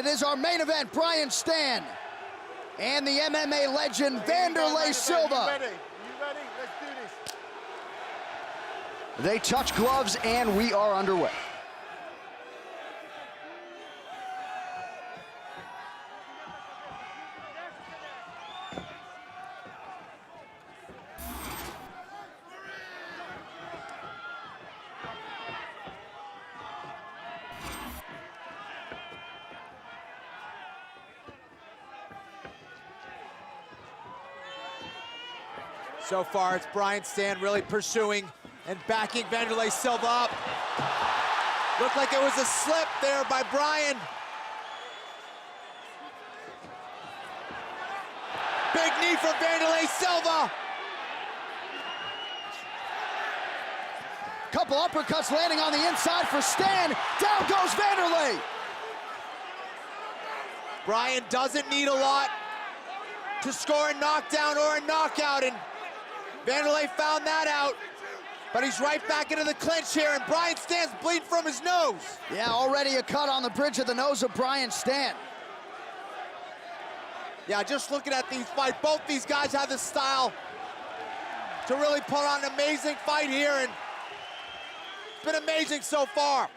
It is our main event, Brian Stann and the MMA legend Wanderlei Silva. You ready? Let's do this. They touch gloves and we are underway. So far, it's Brian Stann really pursuing and backing Wanderlei Silva up. Looked like it was a slip there by Brian. Big knee from Wanderlei Silva. Couple uppercuts landing on the inside for Stann. Down goes Wanderlei. Brian doesn't need a lot to score a knockdown or a knockout, and Wanderlei found that out, but he's right back into the clinch here, and Brian Stann's bleeding from his nose. Yeah, already a cut on the bridge of the nose of Brian Stann. Yeah, just looking at these fights, both these guys have the style to really put on an amazing fight here, and it's been amazing so far.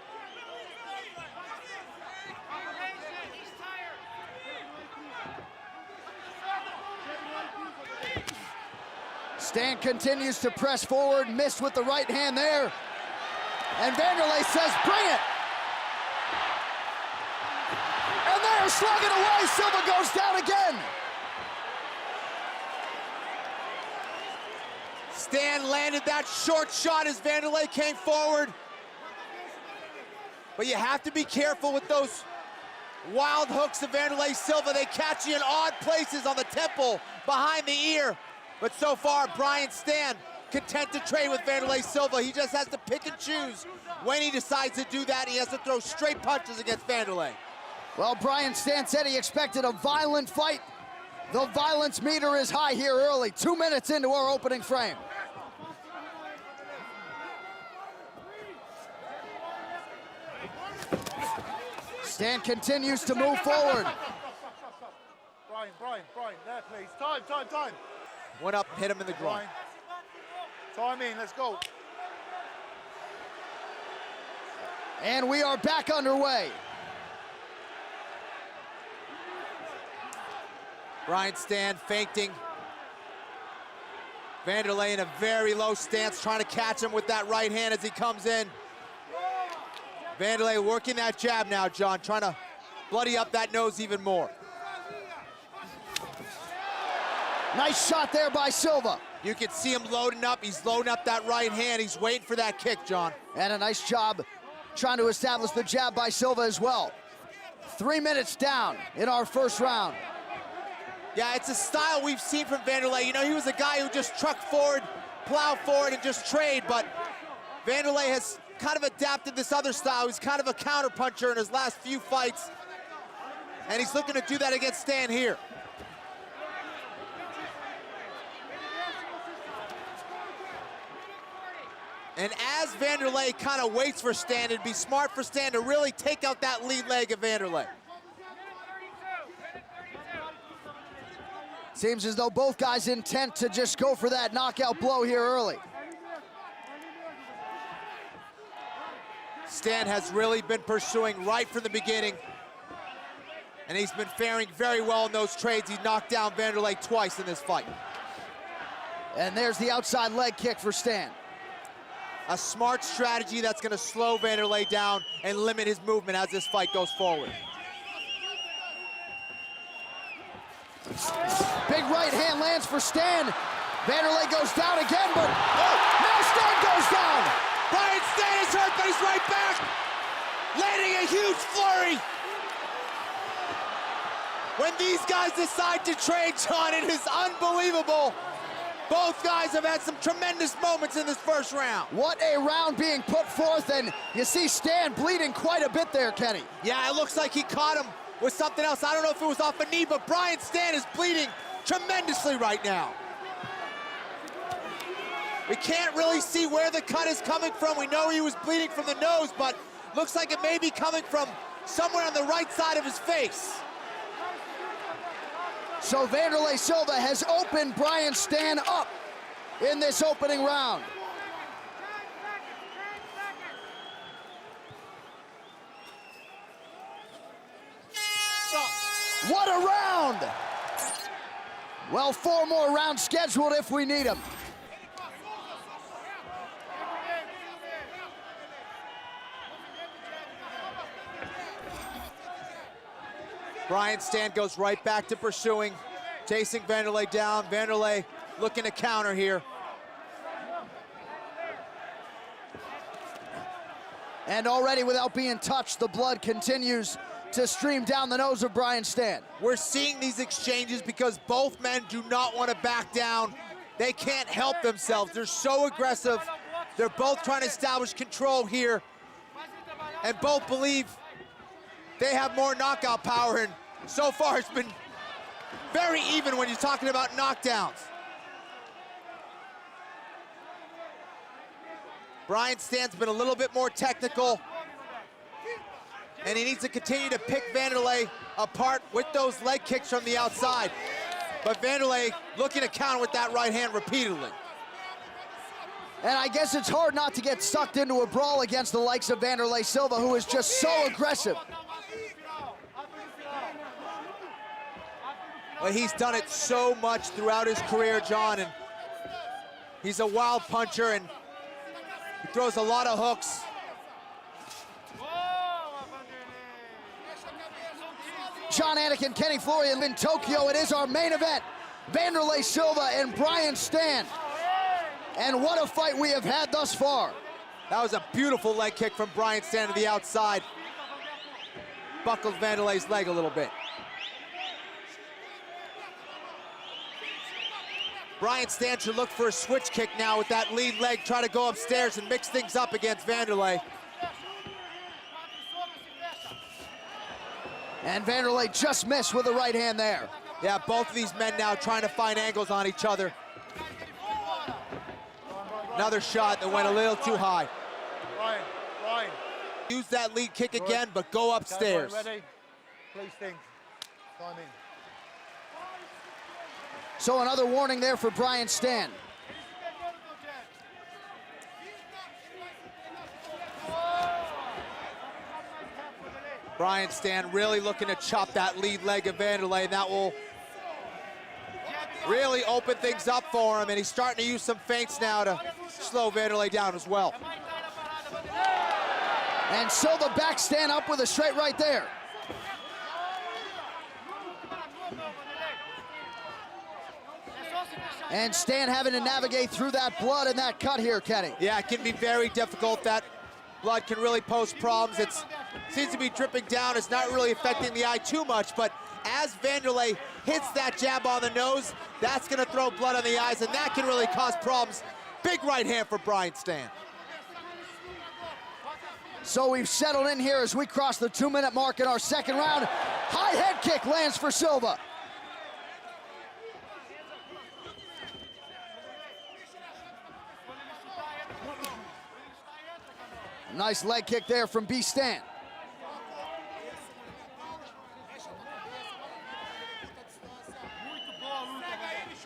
Stann continues to press forward, missed with the right hand there. And Wanderlei says, bring it! And they're slugging away, Silva goes down again. Stann landed that short shot as Wanderlei came forward. But you have to be careful with those wild hooks of Wanderlei Silva. They catch you in odd places on the temple, behind the ear. But so far, Brian Stann content to trade with Wanderlei Silva. He just has to pick and choose when he decides to do that. He has to throw straight punches against Wanderlei. Well, Brian Stann said he expected a violent fight. The violence meter is high here early, 2 minutes into our opening frame. Stann continues to move forward. Brian, there please. Time. Went up, hit him in the groin. Time in, let's go. And we are back underway. Brian Stann feinting. Wanderlei in a very low stance, trying to catch him with that right hand as he comes in. Wanderlei working that jab now, John, trying to bloody up that nose even more. Nice shot there by Silva. You can see him loading up. He's loading up that right hand. He's waiting for that kick, John. And a nice job trying to establish the jab by Silva as well. 3 minutes down in our first round. Yeah, it's a style we've seen from Wanderlei. You know, he was a guy who just trucked forward, plowed forward, and just trade, but Wanderlei has kind of adapted this other style. He's kind of a counter-puncher in his last few fights, and he's looking to do that against Stann here. And as Wanderlei kind of waits for Stann, it'd be smart for Stann to really take out that lead leg of Wanderlei. Seems as though both guys intent to just go for that knockout blow here early. Stann has really been pursuing right from the beginning, and he's been faring very well in those trades. He knocked down Wanderlei twice in this fight. And there's the outside leg kick for Stann. A smart strategy that's going to slow Wanderlei down and limit his movement as this fight goes forward. Big right hand lands for Stann. Wanderlei goes down again, but now Stann goes down. Brian Stann is hurt, but he's right back. Landing a huge flurry. When these guys decide to trade, John, it is unbelievable. Both guys have had some tremendous moments in this first round. What a round being put forth, and you see Stann bleeding quite a bit there, Kenny. Yeah, it looks like he caught him with something else. I don't know if it was off a knee, but Brian Stann is bleeding tremendously right now. We can't really see where the cut is coming from. We know he was bleeding from the nose, but looks like it may be coming from somewhere on the right side of his face. So Wanderlei Silva has opened Brian Stann up in this opening round. What a round! Well, 4 more rounds scheduled if we need them. Brian Stann goes right back to pursuing, chasing Wanderlei down. Wanderlei looking to counter here. And already without being touched, the blood continues to stream down the nose of Brian Stann. We're seeing these exchanges because both men do not want to back down. They can't help themselves. They're so aggressive. They're both trying to establish control here. And both believe they have more knockout power. And so far it's been very even when you're talking about knockdowns. Brian Stann's been a little bit more technical, and he needs to continue to pick Wanderlei apart with those leg kicks from the outside. But Wanderlei looking to counter with that right hand repeatedly. And I guess it's hard not to get sucked into a brawl against the likes of Wanderlei Silva, who is just so aggressive. But he's done it so much throughout his career, John, and he's a wild puncher, and he throws a lot of hooks. John Anakin, Kenny Florian in Tokyo. It is our main event. Wanderlei Silva and Brian Stann. And what a fight we have had thus far. That was a beautiful leg kick from Brian Stann to the outside. Buckled Wanderlei's leg a little bit. Brian Stann should look for a switch kick now with that lead leg, try to go upstairs and mix things up against Wanderlei. And Wanderlei just missed with the right hand there. Yeah, both of these men now trying to find angles on each other. Another shot that went a little too high. Brian. Use that lead kick again, but go upstairs. Ready? Please think. Time in. So another warning there for Brian Stann. Brian Stann really looking to chop that lead leg of Wanderlei, and that will really open things up for him, and he's starting to use some feints now to slow Wanderlei down as well. And so the back stand up with a straight right there. And Stann having to navigate through that blood and that cut here, Kenny. Yeah, it can be very difficult. That blood can really pose problems. It seems to be dripping down. It's not really affecting the eye too much, but as Wanderlei hits that jab on the nose, that's gonna throw blood on the eyes, and that can really cause problems. Big right hand for Brian Stann. So we've settled in here as we cross the 2-minute mark in our second round. High head kick lands for Silva. Nice leg kick there from B. Stann.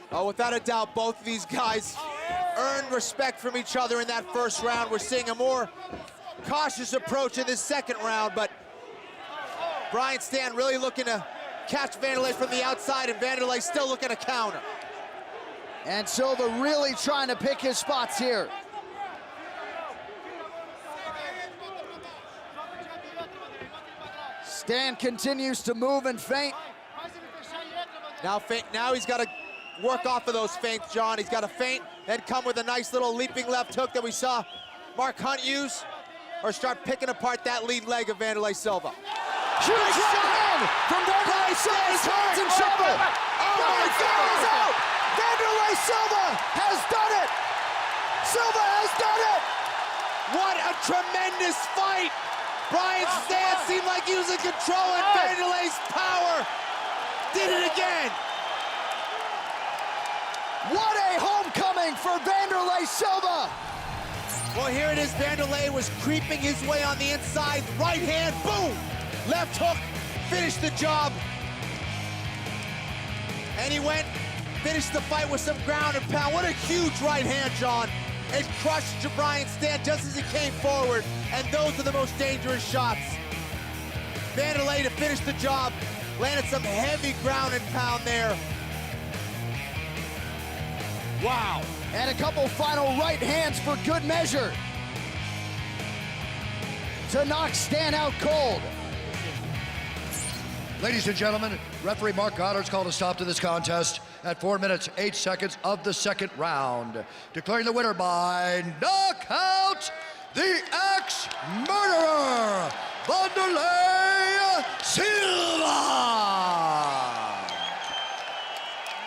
Oh, without a doubt, both of these guys earned respect from each other in that first round. We're seeing a more cautious approach in this second round, but Brian Stann really looking to catch Wanderlei from the outside, and Wanderlei still looking to counter. And Silva really trying to pick his spots here. Stann continues to move and feint. Now he's got to work off of those feints, John. He's got to feint, then come with a nice little leaping left hook that we saw Mark Hunt use, or start picking apart that lead leg of Wanderlei Silva. Huge right hand from Wanderlei Silva. Turns and shovel. Oh my God, he's out. Wanderlei Silva has done it. Silva has done it. What a tremendous fight. Brian Stann seemed like he was in control, and Wanderlei's power did it again. What a homecoming for Wanderlei Silva. Well, here it is. Wanderlei was creeping his way on the inside. Right hand, boom. Left hook, finished the job. And he went, finished the fight with some ground and pound. What a huge right hand, John. It crushed Brian Stann just as he came forward, and those are the most dangerous shots. Wanderlei to finish the job, landed some heavy ground and pound there. Wow, and a couple final right hands for good measure to knock Stann out cold. Ladies and gentlemen, referee Mark Goddard's called a stop to this contest at 4 minutes, 8 seconds of the second round. Declaring the winner by knockout, the ex-murderer, Wanderlei Silva!